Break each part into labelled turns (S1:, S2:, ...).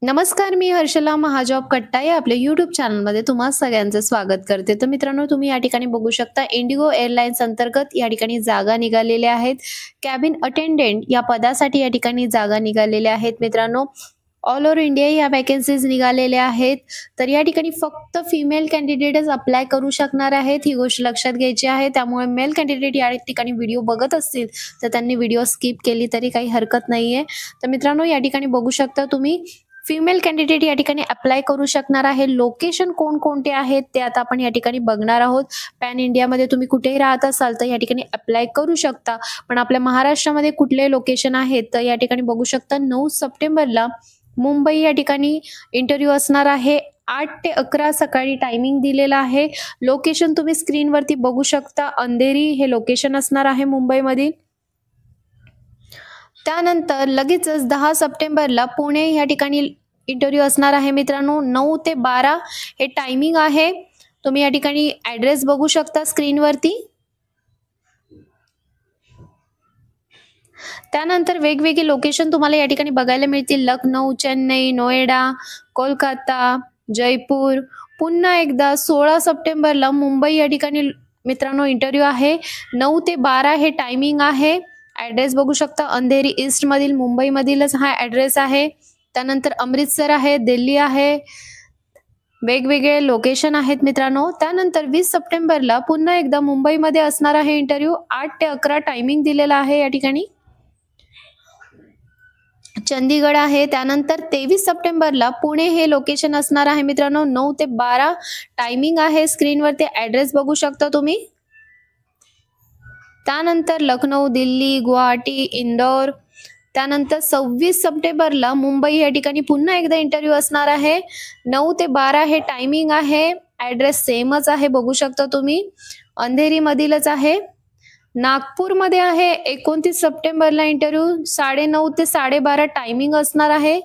S1: नमस्कार, मी हर्षला महाजॉब कट्टा या आपल्या YouTube चॅनलमध्ये तुम्हा सगळ्यांचं स्वागत करते. तर मित्रांनो, तुम्ही या ठिकाणी बघू शकता इंडिगो एअरलाइन्स अंतर्गत या ठिकाणी जागा निघालेल्या आहेत. कॅबिन अटेंडंट या पदासाठी या ठिकाणी जागा निघालेल्या आहेत. मित्रांनो, ऑल ओव्हर इंडिया या वॅकन्सीज निघालेल्या आहेत. तर या ठिकाणी फक्त फिमेल कॅन्डिडेटच अप्लाय करू शकणार आहेत, ही गोष्ट लक्षात घ्यायची आहे. त्यामुळे मेल कॅन्डिडेट या ठिकाणी व्हिडिओ बघत असतील तर त्यांनी व्हिडिओ स्किप केली तरी काही हरकत नाहीये. तर मित्रांनो, या ठिकाणी बघू शकता तुम्ही फिमेल कॅन्डिडेट या ठिकाणी अप्लाय करू शकणार आहे. लोकेशन कोणकोणते आहेत ते आता आपण या ठिकाणी बघणार आहोत. पॅन इंडियामध्ये तुम्ही कुठेही राहत असाल तर या ठिकाणी अप्लाय करू शकता. पण आपल्या महाराष्ट्रामध्ये कुठले लोकेशन आहेत तर या ठिकाणी बघू शकता 9 सप्टेंबरला मुंबई या ठिकाणी इंटरव्ह्यू असणार आहे. 8 ते 11 सकाळी टायमिंग दिलेला आहे. लोकेशन तुम्ही स्क्रीनवरती बघू शकता. अंधेरी हे लोकेशन असणार आहे मुंबईमध्ये. त्यानंतर लगेचच 10 सप्टेंबरला पुणे या ठिकाणी इंटरव्ह्यू असणार आहे. मित्रांनो, 9 ते 12 हे टायमिंग आहे. तुम्ही या ठिकाणी ॲड्रेस बघू शकता स्क्रीनवरती. त्यानंतर वेगवेगळे लोकेशन तुम्हाला या ठिकाणी बघायला मिळतील. लखनौ, चेन्नई, नोएडा, कोलकाता, जयपूर. पुन्हा एकदा 16 सप्टेंबरला मुंबई या ठिकाणी मित्रांनो इंटरव्ह्यू आहे. 9 ते 12 हे टायमिंग आहे. ॲड्रेस बघू शकता. अंधेरी ईस्ट मधील मुंबईमधीलच हा ॲड्रेस आहे. त्यानंतर अमृतसर आहे, दिल्ली आहे, वेगवेगळे लोकेशन आहेत मित्रांनो. त्यानंतर 20 सप्टेंबरला पुन्हा एकदा मुंबईमध्ये असणार आहे इंटरव्ह्यू. 8 ते 11 टायमिंग दिलेला आहे या ठिकाणी. चंदीगड आहे. त्यानंतर 23 सप्टेंबरला पुणे हे लोकेशन असणार आहे मित्रांनो. 9 ते 12 टायमिंग आहे. स्क्रीनवरती ॲड्रेस बघू शकता तुम्ही. त्यानंतर लखनौ, दिल्ली, गुवाहाटी, इंदौर. त्यानंतर 26 सप्टेंबरला मुंबई या ठिकाणी पुन्हा एकदा इंटरव्ह्यू असणार आहे. 9 ते 12 हे टायमिंग आहे. ॲड्रेस सेमच आहे बघू शकता तुम्ही. अंधेरी मधीलच आहे. नागपूरमध्ये आहे. 29 सप्टेंबरला इंटरव्ह्यू. 9:30 ते 12:30 टायमिंग असणार आहे.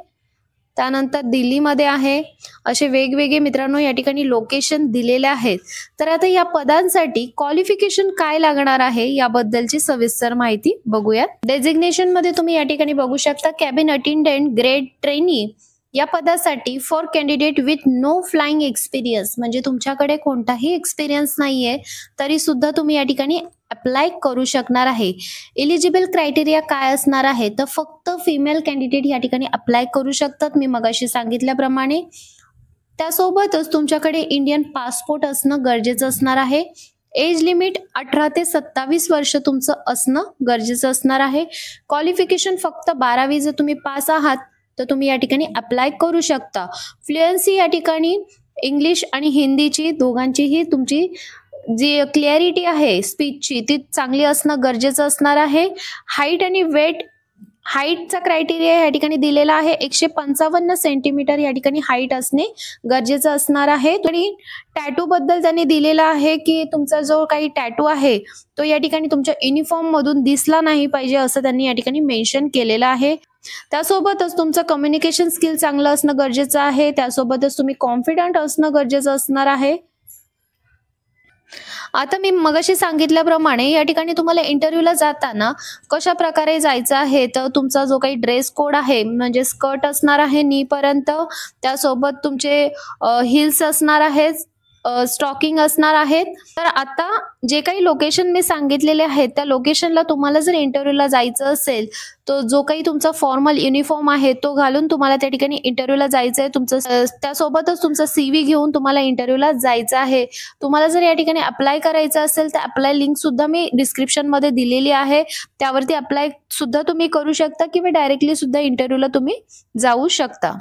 S1: त्यानंतर दिल्लीमध्ये आहे. असे वेगवेगळे मित्रांनो या ठिकाणी लोकेशन दिलेले आहेत. तर आता या पदांसाठी क्वालिफिकेशन काय लागणार आहे याबद्दलची सविस्तर माहिती बघूया. डेझिग्नेशन मध्ये तुम्ही या ठिकाणी बघू शकता कॅबिन अटेंडंट ग्रेड ट्रेनी या पदासाठी for candidate with no flying experience, म्हणजे तुमच्याकडे कोणताही एक्सपिरियन्स नाहीये तरी सुद्धा तुम्ही या ठिकाणी अप्लाय करू शकणार आहे. एलिजिबल क्रायटेरिया काय असणार आहे तर फक्त फिमेल कॅन्डिडेट या ठिकाणी अप्लाय करू शकतात, मी मगाशी सांगितल्याप्रमाणे. त्यासोबतच तुमच्याकडे इंडियन पासपोर्ट असणं गरजेचं असणार आहे. एज लिमिट 18 ते 27 वर्ष तुमचं असणं गरजेचं असणार आहे. क्वालिफिकेशन फक्त 12वी जर तुम्ही पास आहात तर तुम्ही या ठिकाणी अप्लाय करू शकता. फ्लुएन्सी या ठिकाणी इंग्लिश आणि हिंदीची दोघांचीही तुमची जी क्लिअरिटी आहे स्पीचची ती चांगली असणं गरजेचं असणार आहे. हाईट आणि वेट, हाईटचा क्रायटेरिया या ठिकाणी दिलेला आहे. 155 सेंटीमीटर या ठिकाणी हाईट असणे गरजेचं असणार आहे. आणि टॅटू बद्दल त्यांनी दिलेला आहे की तुमचा जो काही टॅटू आहे तो या ठिकाणी तुमच्या युनिफॉर्म मधून दिसला नाही पाहिजे असं त्यांनी या ठिकाणी मेन्शन केलेलं आहे. त्यासोबतच तुमचं कम्युनिकेशन स्किल चांगलं असणं गरजेचं आहे. त्यासोबतच तुम्ही कॉन्फिडंट असणं गरजेचं असणार आहे. आता मी मगाशी सांगितल्याप्रमाणे या ठिकाणी तुम्हाला इंटरव्ह्यूला जाताना कशा प्रकारे जायचं आहे तर तुमचा जो काही ड्रेस कोड आहे म्हणजे स्कर्ट असणार आहे नी पर्यंत. त्यासोबत तुमचे हिल्स असणार आहेत, स्टॉकिंग असणार आहेत. तर आता जे काही लोकेशन मी सांगितलेले आहेत त्या लोकेशनला तुम्हाला जर इंटरव्ह्यूला जायचं असेल तो जो काही तुमचा फॉर्मल युनिफॉर्म आहे तो घालून तुम्हाला त्या ठिकाणी इंटरव्ह्यूला जायचं आहे. तुमचं त्यासोबतच तुमचा CV घेऊन तुम्हाला इंटरव्ह्यूला जायचं आहे. तुम्हाला जर या ठिकाणी अप्लाय करायचं असेल तर अप्लाय लिंक सुद्धा मी डिस्क्रिप्शन मध्ये दिलेली आहे. त्यावरती अप्लाय सुद्धा तुम्ही करू शकता किंवा डायरेक्टली सुद्धा इंटरव्ह्यूला तुम्ही जाऊ शकता.